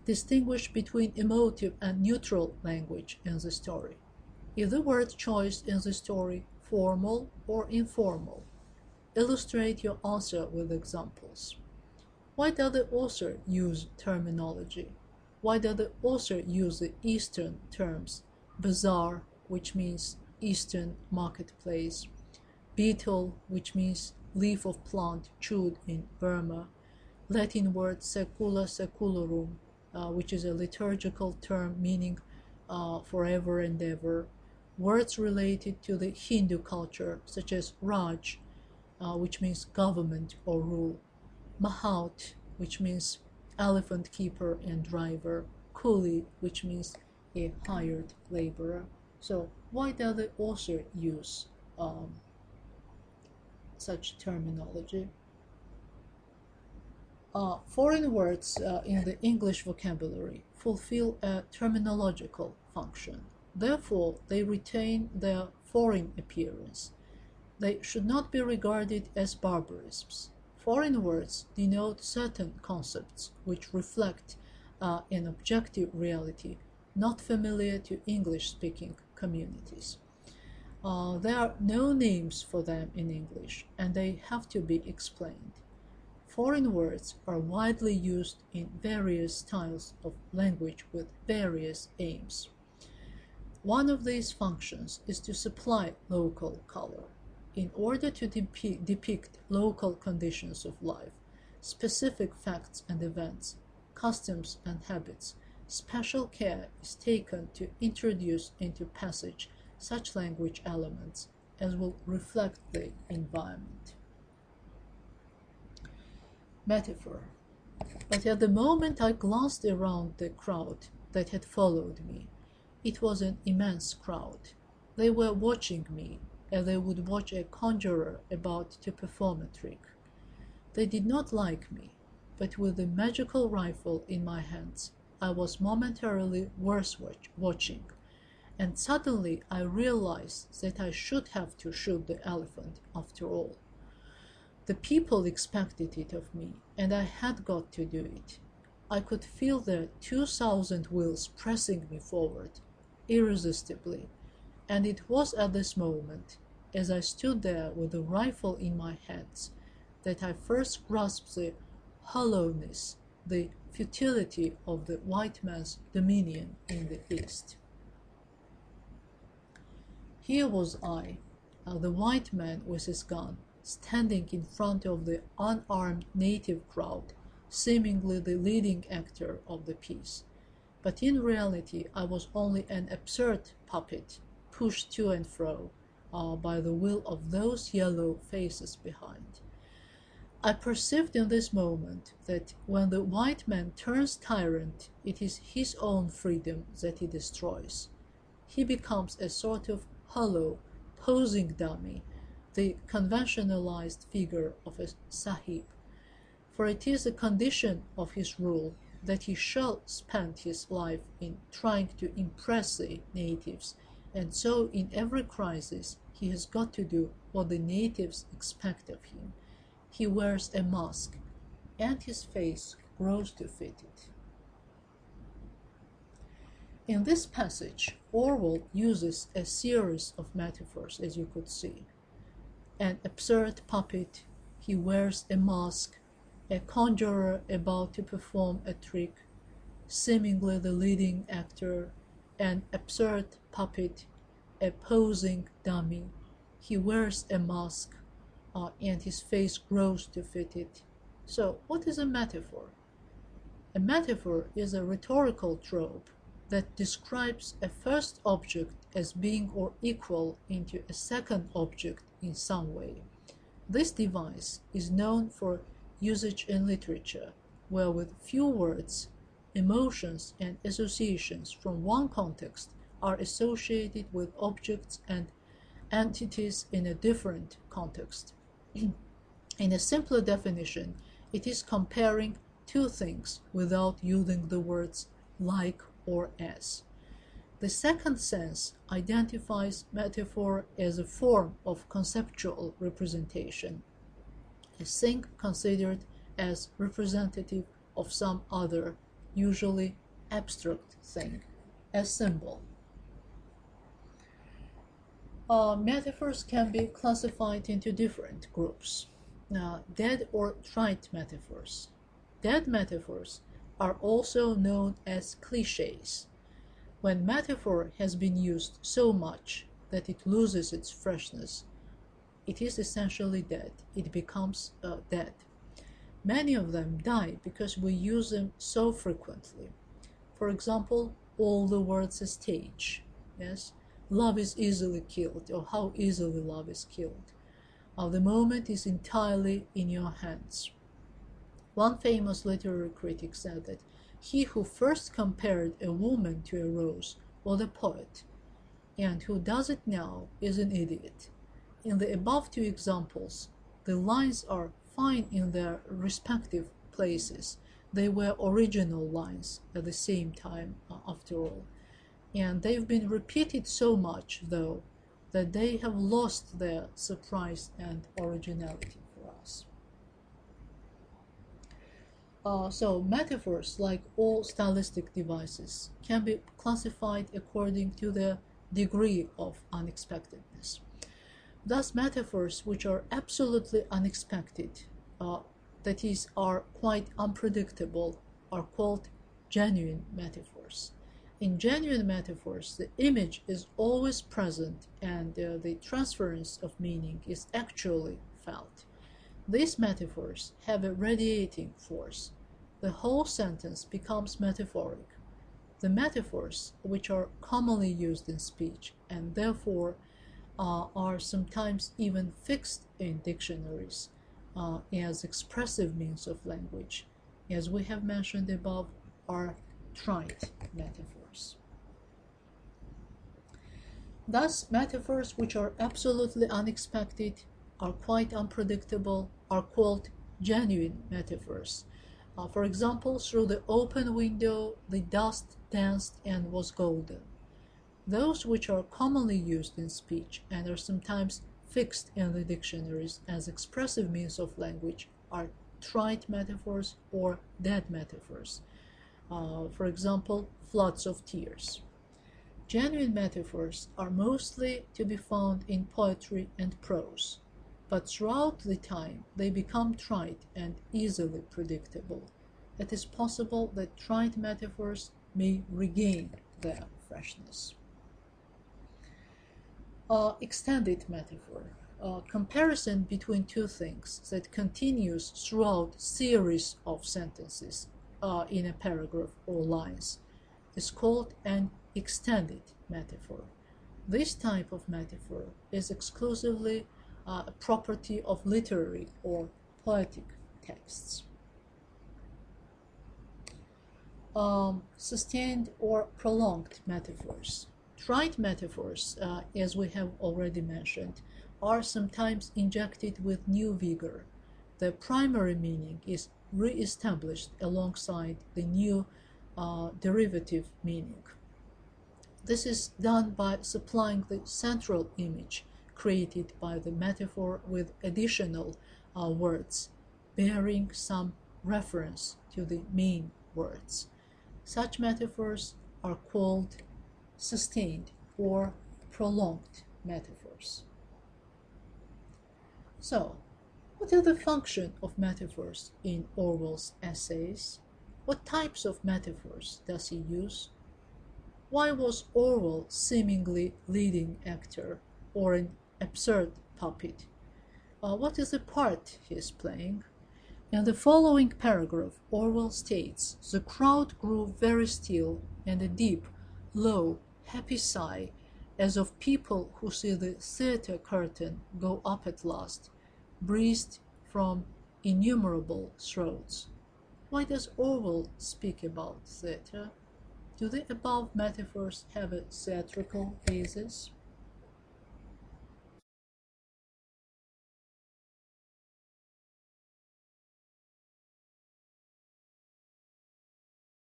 Distinguish between emotive and neutral language in the story. Is the word choice in the story formal or informal? Illustrate your answer with examples. Why does the author use terminology? Why does the author use the Eastern terms, bazaar, which means Eastern marketplace, beetle, which means leaf of plant chewed in Burma, Latin word secula secularum, which is a liturgical term meaning forever and ever, words related to the Hindu culture, such as Raj, which means government or rule, Mahout, which means elephant keeper and driver, Coolie, which means a hired laborer. So why does the author use such terminology? Foreign words in the English vocabulary fulfill a terminological function. Therefore, they retain their foreign appearance. They should not be regarded as barbarisms. Foreign words denote certain concepts which reflect an objective reality not familiar to English-speaking communities. There are no names for them in English, and they have to be explained. Foreign words are widely used in various styles of language with various aims. One of these functions is to supply local color. In order to depict local conditions of life, specific facts and events, customs and habits, special care is taken to introduce into passage such language elements as will reflect the environment. Metaphor. But at the moment I glanced around the crowd that had followed me, it was an immense crowd. They were watching me as they would watch a conjurer about to perform a trick. They did not like me, but with the magical rifle in my hands, I was momentarily worth watching, and suddenly I realized that I should have to shoot the elephant after all. The people expected it of me, and I had got to do it. I could feel their 2,000 wills pressing me forward, irresistibly, and it was at this moment, as I stood there with the rifle in my hands, that I first grasped the hollowness, the futility of the white man's dominion in the East. Here was I, the white man with his gun, standing in front of the unarmed native crowd, seemingly the leading actor of the piece. But in reality I was only an absurd puppet, pushed to and fro by the will of those yellow faces behind. I perceived in this moment that when the white man turns tyrant, it is his own freedom that he destroys. He becomes a sort of hollow, posing dummy, the conventionalized figure of a sahib, for it is a condition of his rule that he shall spend his life in trying to impress the natives, and so in every crisis he has got to do what the natives expect of him. He wears a mask, and his face grows to fit it. In this passage, Orwell uses a series of metaphors, as you could see. An absurd puppet, he wears a mask, a conjurer about to perform a trick, seemingly the leading actor, an absurd puppet, a posing dummy, he wears a mask, and his face grows to fit it. So, what is a metaphor? A metaphor is a rhetorical trope that describes a first object as being or equal into a second object in some way. This device is known for usage in literature, where with few words, emotions and associations from one context are associated with objects and entities in a different context. In a simpler definition, it is comparing two things without using the words like or as. The second sense identifies metaphor as a form of conceptual representation, a thing considered as representative of some other usually abstract thing, a symbol. Metaphors can be classified into different groups. Dead or trite metaphors. Dead metaphors are also known as cliches. When metaphor has been used so much that it loses its freshness, it is essentially dead. It becomes dead. Many of them die because we use them so frequently. For example, all the words a stage. Yes, love is easily killed, or how easily love is killed. The moment is entirely in your hands. One famous literary critic said that he who first compared a woman to a rose was a poet, and who does it now is an idiot. In the above two examples, the lines are fine in their respective places. They were original lines at the same time, after all. And they've been repeated so much, though, that they have lost their surprise and originality for us. So metaphors, like all stylistic devices, can be classified according to their degree of unexpectedness. Thus, metaphors which are absolutely unexpected, that is, are quite unpredictable, are called genuine metaphors. In genuine metaphors, the image is always present and the transference of meaning is actually felt. These metaphors have a radiating force. The whole sentence becomes metaphoric. The metaphors, which are commonly used in speech and therefore are sometimes even fixed in dictionaries as expressive means of language, as we have mentioned above, are trite metaphors. Thus, metaphors which are absolutely unexpected, are quite unpredictable, are called genuine metaphors. For example, through the open window, the dust danced and was golden. Those which are commonly used in speech and are sometimes fixed in the dictionaries as expressive means of language are trite metaphors or dead metaphors. For example, floods of tears. Genuine metaphors are mostly to be found in poetry and prose, but throughout the time they become trite and easily predictable. It is possible that trite metaphors may regain their freshness. Extended metaphor. Comparison between two things that continues throughout series of sentences in a paragraph or lines is called an extended metaphor. This type of metaphor is exclusively a property of literary or poetic texts. Sustained or prolonged metaphors. Trite metaphors, as we have already mentioned, are sometimes injected with new vigor. The primary meaning is re-established alongside the new derivative meaning. This is done by supplying the central image created by the metaphor with additional words, bearing some reference to the main words. Such metaphors are called sustained or prolonged metaphors. So, what is the function of metaphors in Orwell's essays? What types of metaphors does he use? Why was Orwell seemingly leading actor or an absurd puppet? What is the part he is playing? In the following paragraph, Orwell states, "The crowd grew very still, and a deep, low, happy sigh, as of people who see the theatre curtain go up at last, breathed from innumerable throats." Why does Orwell speak about theatre? Do the above metaphors have a theatrical basis?